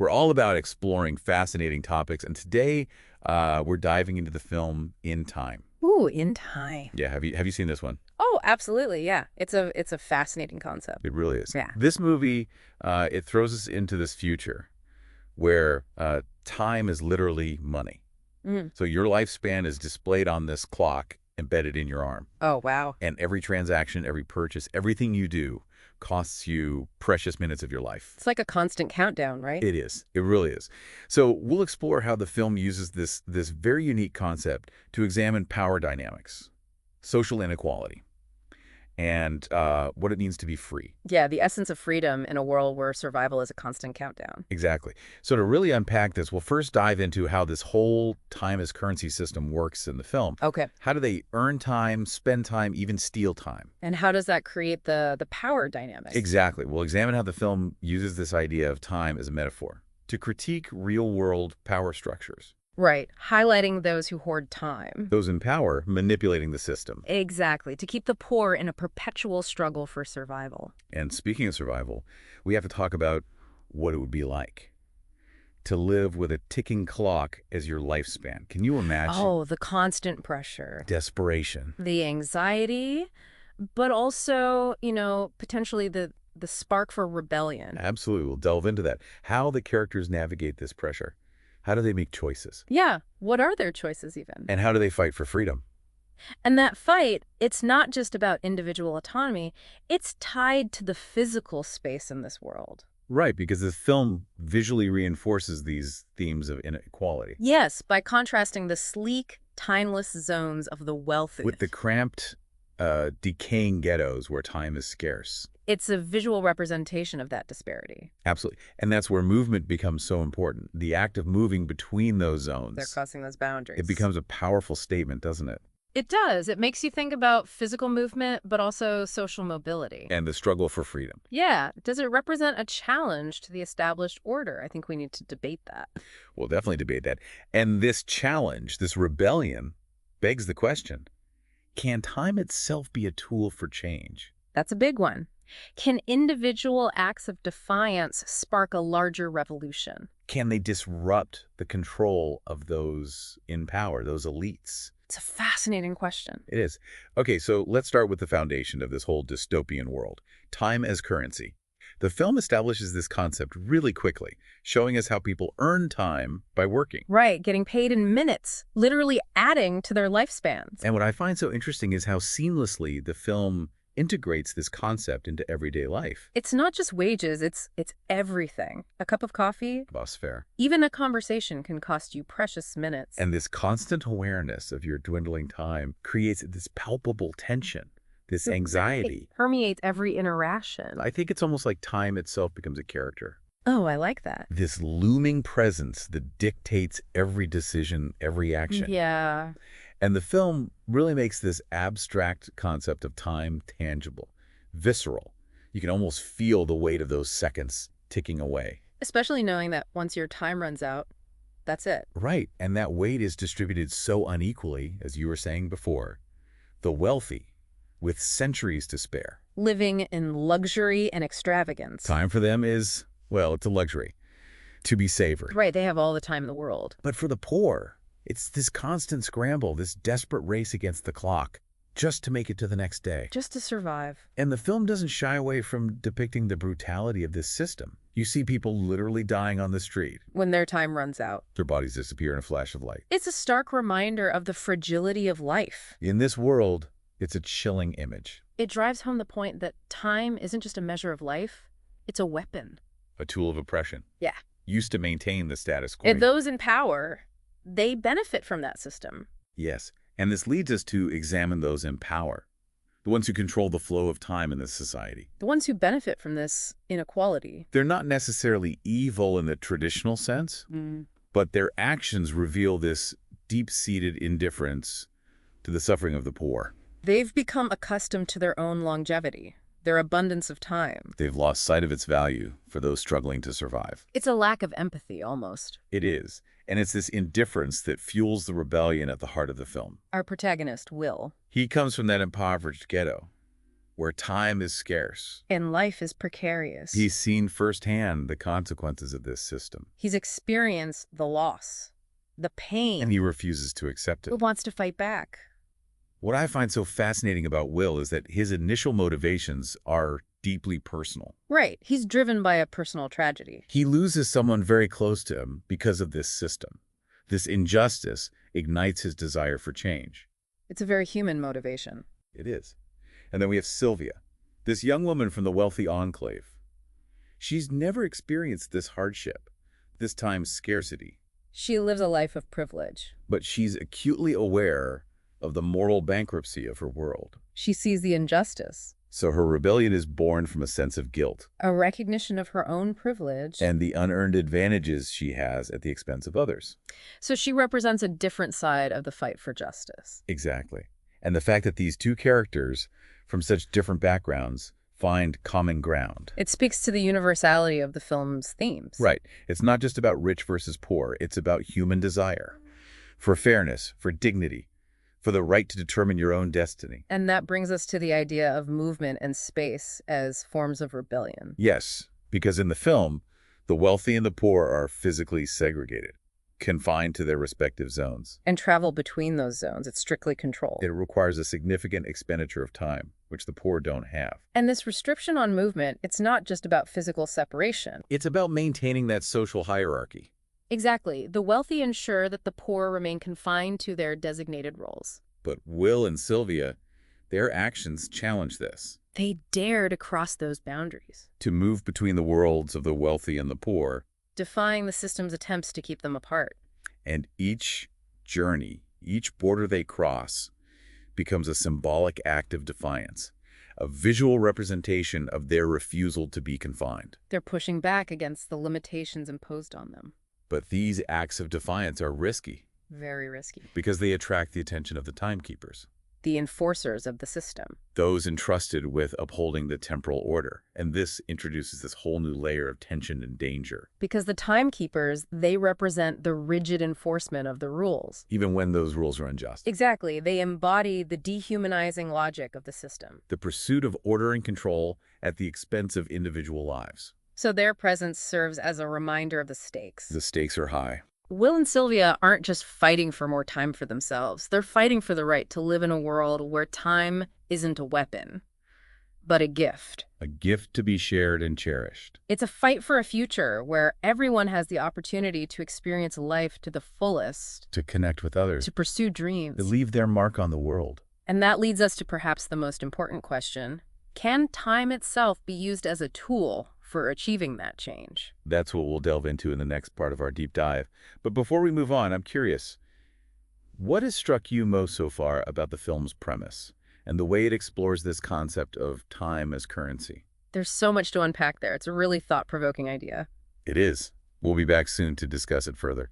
We're all about exploring fascinating topics, and today we're diving into the film In Time. Ooh, in time. Yeah, have you seen this one? Oh, absolutely. Yeah. It's a fascinating concept. It really is. Yeah. This movie, it throws us into this future where time is literally money. Mm. So your lifespan is displayed on this clock embedded in your arm. Oh, wow. And every transaction, every purchase, everything you do costs you precious minutes of your life. It's like a constant countdown, right? It is. It really is. So we'll explore how the film uses this very unique concept to examine power dynamics, social inequality, and what it means to be free. Yeah, the essence of freedom in a world where survival is a constant countdown. Exactly. So to really unpack this, we'll first dive into how this whole time as currency system works in the film. Okay. How do they earn time, spend time, even steal time? And how does that create the power dynamic? Exactly. We'll examine how the film uses this idea of time as a metaphor to critique real-world power structures. Right. Highlighting those who hoard time. Those in power manipulating the system. Exactly. To keep the poor in a perpetual struggle for survival. And speaking of survival, we have to talk about what it would be like to live with a ticking clock as your lifespan. Can you imagine? Oh, the constant pressure. Desperation. The anxiety, but also, potentially the spark for rebellion. Absolutely. We'll delve into that. How the characters navigate this pressure. How do they make choices? Yeah. What are their choices even? And how do they fight for freedom? And that fight, it's not just about individual autonomy. It's tied to the physical space in this world. Right, because the film visually reinforces these themes of inequality. Yes, by contrasting the sleek, timeless zones of the wealthy. With the cramped, decaying ghettos where time is scarce. It's a visual representation of that disparity. Absolutely. And that's where movement becomes so important. The act of moving between those zones. They're crossing those boundaries. It becomes a powerful statement, doesn't it? It does. It makes you think about physical movement, but also social mobility. And the struggle for freedom. Yeah. Does it represent a challenge to the established order? I think we need to debate that. We'll definitely debate that. And this challenge, this rebellion, begs the question, can time itself be a tool for change? That's a big one. Can individual acts of defiance spark a larger revolution? Can they disrupt the control of those in power, those elites? It's a fascinating question. It is. Okay, so let's start with the foundation of this whole dystopian world, time as currency. The film establishes this concept really quickly, showing us how people earn time by working. Right, getting paid in minutes, literally adding to their lifespans. And what I find so interesting is how seamlessly the film integrates this concept into everyday life. It's not just wages, it's everything. A cup of coffee, Boss fare. even a conversation can cost you precious minutes. And this constant awareness of your dwindling time creates this palpable tension, this anxiety. It permeates every interaction. I think it's almost like time itself becomes a character. Oh, I like that. This looming presence that dictates every decision, every action. Yeah. And the film really makes this abstract concept of time tangible, visceral. You can almost feel the weight of those seconds ticking away. Especially knowing that once your time runs out, that's it. Right, and that weight is distributed so unequally, as you were saying before. The wealthy, with centuries to spare. Living in luxury and extravagance. Time for them is, well, it's a luxury, to be savored. Right, they have all the time in the world. But for the poor, it's this constant scramble, this desperate race against the clock, just to make it to the next day. Just to survive. And the film doesn't shy away from depicting the brutality of this system. You see people literally dying on the street. When their time runs out. Their bodies disappear in a flash of light. It's a stark reminder of the fragility of life. In this world, it's a chilling image. It drives home the point that time isn't just a measure of life, it's a weapon. A tool of oppression. Yeah. Used to maintain the status quo. And those in power, they benefit from that system. Yes, and this leads us to examine those in power, the ones who control the flow of time in this society. The ones who benefit from this inequality. They're not necessarily evil in the traditional sense, but their actions reveal this deep-seated indifference to the suffering of the poor. They've become accustomed to their own longevity, their abundance of time. They've lost sight of its value for those struggling to survive. It's a lack of empathy, almost. It is. And it's this indifference that fuels the rebellion at the heart of the film. Our protagonist, Will. He comes from that impoverished ghetto, where time is scarce. And life is precarious. He's seen firsthand the consequences of this system. He's experienced the loss, the pain. And he refuses to accept it. He wants to fight back. What I find so fascinating about Will is that his initial motivations are deeply personal. Right. He's driven by a personal tragedy. He loses someone very close to him because of this system. This injustice ignites his desire for change. It's a very human motivation. It is. And then we have Sylvia, this young woman from the wealthy enclave. She's never experienced this hardship, this time's scarcity. She lives a life of privilege. But she's acutely aware of the moral bankruptcy of her world. She sees the injustice. So her rebellion is born from a sense of guilt. A recognition of her own privilege. And the unearned advantages she has at the expense of others. So she represents a different side of the fight for justice. Exactly. And the fact that these two characters from such different backgrounds find common ground. It speaks to the universality of the film's themes. Right. It's not just about rich versus poor. It's about human desire for fairness, for dignity, for the right to determine your own destiny. And that brings us to the idea of movement and space as forms of rebellion. Yes, because in the film, the wealthy and the poor are physically segregated, confined to their respective zones. And travel between those zones. It's strictly controlled. It requires a significant expenditure of time, which the poor don't have. And this restriction on movement, it's not just about physical separation. It's about maintaining that social hierarchy. Exactly. The wealthy ensure that the poor remain confined to their designated roles. But Will and Sylvia, their actions challenge this. They dare to cross those boundaries, To move between the worlds of the wealthy and the poor. defying the system's attempts to keep them apart. And each journey, each border they cross, becomes a symbolic act of defiance, a visual representation of their refusal to be confined. They're pushing back against the limitations imposed on them. But these acts of defiance are risky Very risky. because they attract the attention of the timekeepers, The enforcers of the system. those entrusted with upholding the temporal order. And this introduces this whole new layer of tension and danger. Because the timekeepers, they represent the rigid enforcement of the rules. Even when those rules are unjust. Exactly. They embody the dehumanizing logic of the system. The pursuit of order and control at the expense of individual lives. So their presence serves as a reminder of the stakes. The stakes are high. Will and Sylvia aren't just fighting for more time for themselves. They're fighting for the right to live in a world where time isn't a weapon, but a gift. A gift to be shared and cherished. It's a fight for a future where everyone has the opportunity to experience life to the fullest, To connect with others. to pursue dreams. To leave their mark on the world. And that leads us to perhaps the most important question. Can time itself be used as a tool for achieving that change? That's what we'll delve into in the next part of our deep dive. But before we move on, I'm curious, what has struck you most so far about the film's premise and the way it explores this concept of time as currency? There's so much to unpack there. It's a really thought-provoking idea. It is. We'll be back soon to discuss it further.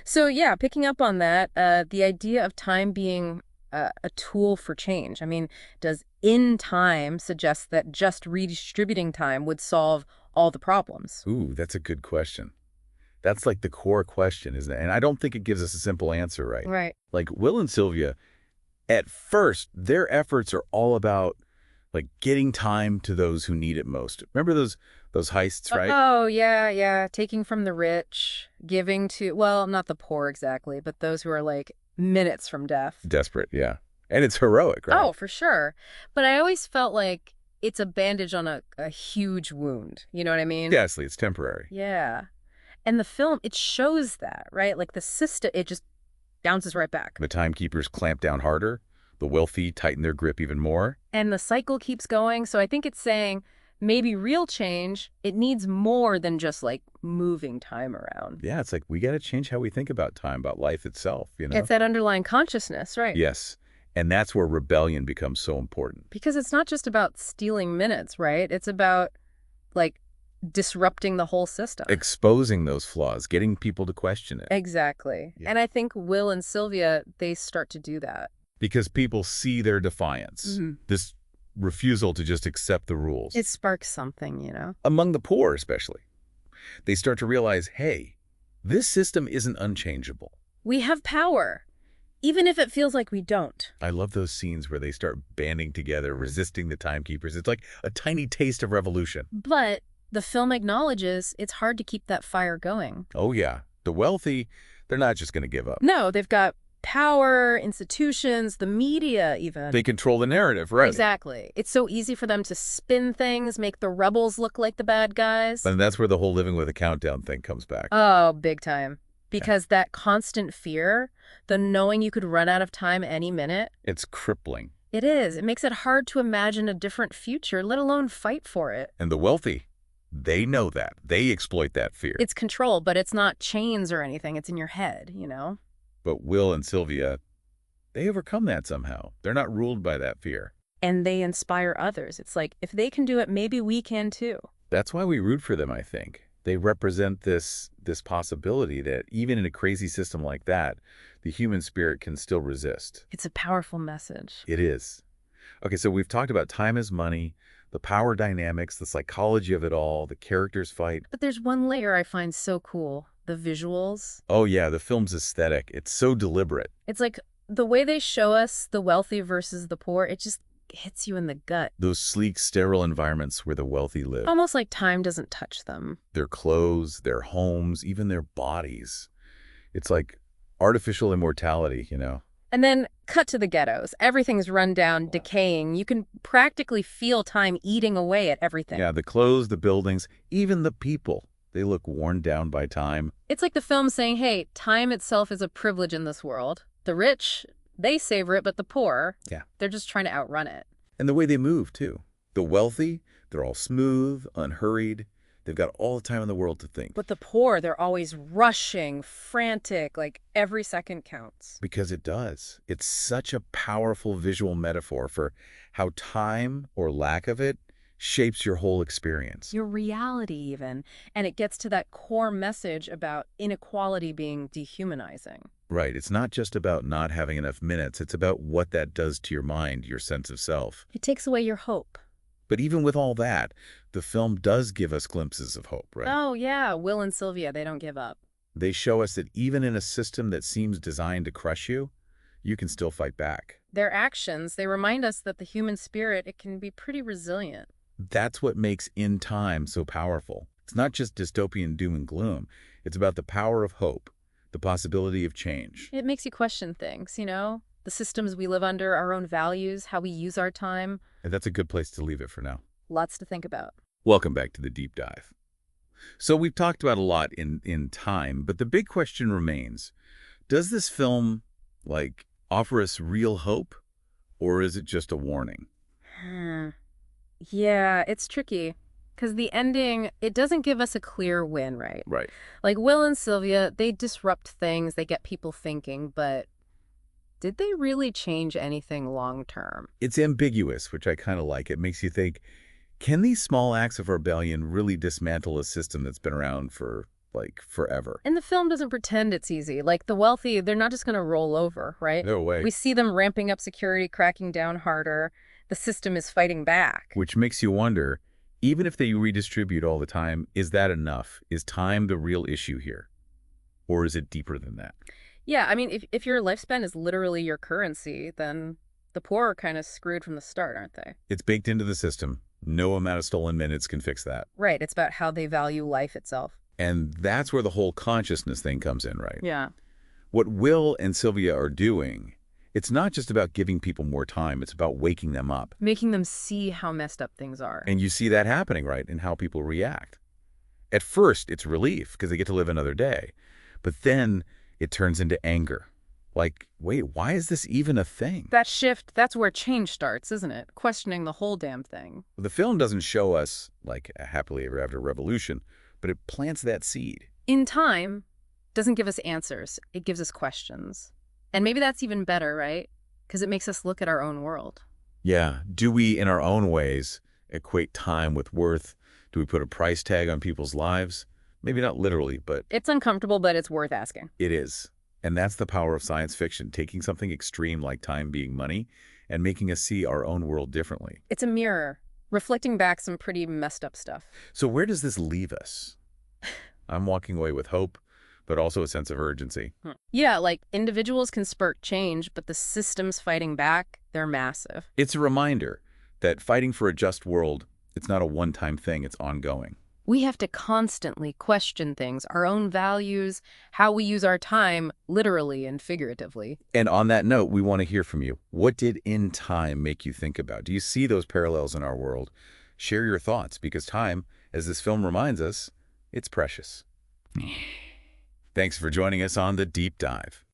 So yeah, picking up on that, the idea of time being a tool for change. I mean, does in time suggest that just redistributing time would solve all the problems? Ooh, that's a good question. That's like the core question, isn't it? And I don't think it gives us a simple answer, right? Right. Like Will and Sylvia, at first, their efforts are all about like getting time to those who need it most. Remember those heists, right? Oh, yeah. Taking from the rich, giving to, well, not the poor exactly, but those who are like minutes from death. Desperate, yeah. And it's heroic, right? Oh, for sure. But I always felt like it's a bandage on a huge wound. You know what I mean? Yes, it's temporary. Yeah. And the film, it shows that, right? Like the system, it just bounces right back. The timekeepers clamp down harder. The wealthy tighten their grip even more. And the cycle keeps going. So I think it's saying maybe real change, it needs more than just like moving time around. Yeah, it's like we got to change how we think about time, about life itself, you know? It's that underlying consciousness, right? Yes. And that's where rebellion becomes so important. Because it's not just about stealing minutes, right? It's about like disrupting the whole system. Exposing those flaws, getting people to question it. Exactly. Yeah. And I think Will and Sylvia, they start to do that. Because people see their defiance, this refusal to just accept the rules. It sparks something, you know? Among the poor, especially. They start to realize, hey, this system isn't unchangeable. We have power. even if it feels like we don't. I love those scenes where they start banding together, resisting the timekeepers. It's like a tiny taste of revolution. But the film acknowledges it's hard to keep that fire going. Oh, yeah. The wealthy, they're not just going to give up. No, they've got power, institutions, the media even. They control the narrative, right? Exactly. It's so easy for them to spin things, make the rebels look like the bad guys. And that's where the whole living with a countdown thing comes back. Oh, big time. Because that constant fear, the knowing you could run out of time any minute. It's crippling. It is. It makes it hard to imagine a different future, let alone fight for it. And the wealthy, they know that. They exploit that fear. It's control, but it's not chains or anything. It's in your head, you know? But Will and Sylvia, they overcome that somehow. They're not ruled by that fear. And they inspire others. It's like, if they can do it, maybe we can too. That's why we root for them, I think. They represent this possibility that even in a crazy system like that, the human spirit can still resist. It's a powerful message. It is. Okay, so we've talked about time as money, the power dynamics, the psychology of it all, the characters fight. But there's one layer I find so cool, the visuals. Oh yeah, the film's aesthetic. It's so deliberate. It's like the way they show us the wealthy versus the poor, it just hits you in the gut. Those sleek, sterile environments where the wealthy live. Almost like time doesn't touch them. Their clothes, their homes, even their bodies. It's like artificial immortality, you know? And then cut to the ghettos. Everything's run down, decaying. You can practically feel time eating away at everything. Yeah, the clothes, the buildings, even the people. They look worn down by time. It's like the film saying, hey, time itself is a privilege in this world. The rich, they savor it, but the poor, they're just trying to outrun it. And the way they move, too. The wealthy, they're all smooth, unhurried. They've got all the time in the world to think. But the poor, they're always rushing, frantic, like every second counts. Because it does. It's such a powerful visual metaphor for how time, or lack of it, shapes your whole experience. Your reality, even. And it gets to that core message about inequality being dehumanizing. Right. It's not just about not having enough minutes. It's about what that does to your mind, your sense of self. It takes away your hope. But even with all that, the film does give us glimpses of hope, right? Oh, yeah. Will and Sylvia, they don't give up. They show us that even in a system that seems designed to crush you, you can still fight back. Their actions, they remind us that the human spirit, it can be pretty resilient. That's what makes In Time so powerful. It's not just dystopian doom and gloom. It's about the power of hope, the possibility of change. It makes you question things, you know? The systems we live under, our own values, how we use our time. And that's a good place to leave it for now. Lots to think about. Welcome back to the deep dive. So we've talked about a lot in Time, but the big question remains, does this film, offer us real hope, or is it just a warning? Yeah, it's tricky. Because the ending, it doesn't give us a clear win, right? Right. Like Will and Sylvia, they disrupt things, they get people thinking, but did they really change anything long term? It's ambiguous, which I kind of like. It makes you think, can these small acts of rebellion really dismantle a system that's been around for, forever? And the film doesn't pretend it's easy. Like the wealthy, they're not just going to roll over, right? No way. We see them ramping up security, cracking down harder. The system is fighting back. Which makes you wonder, even if they redistribute all the time, is that enough? Is time the real issue here? Or is it deeper than that? Yeah, I mean, if your lifespan is literally your currency, then the poor are kind of screwed from the start, aren't they? It's baked into the system. No amount of stolen minutes can fix that. Right, it's about how they value life itself. And that's where the whole consciousness thing comes in, right? Yeah. What Will and Sylvia are doing, it's not just about giving people more time. It's about waking them up. Making them see how messed up things are. And you see that happening, right, in how people react. At first, it's relief because they get to live another day. But then it turns into anger. Like, wait, why is this even a thing? That shift, that's where change starts, isn't it? Questioning the whole damn thing. The film doesn't show us, a happily ever after revolution, but it plants that seed. In Time doesn't give us answers. It gives us questions. And maybe that's even better, right? Because it makes us look at our own world. Yeah. Do we, in our own ways, equate time with worth? Do we put a price tag on people's lives? Maybe not literally, but... It's uncomfortable, but it's worth asking. It is. And that's the power of science fiction, taking something extreme like time being money and making us see our own world differently. It's a mirror, reflecting back some pretty messed up stuff. So where does this leave us? I'm walking away with hope, but also a sense of urgency. Yeah, like individuals can spark change, but the systems fighting back, they're massive. It's a reminder that fighting for a just world, it's not a one-time thing, it's ongoing. We have to constantly question things, our own values, how we use our time, literally and figuratively. And on that note, we want to hear from you. What did In Time make you think about? Do you see those parallels in our world? Share your thoughts, because time, as this film reminds us, it's precious. Thanks for joining us on The Deep Dive.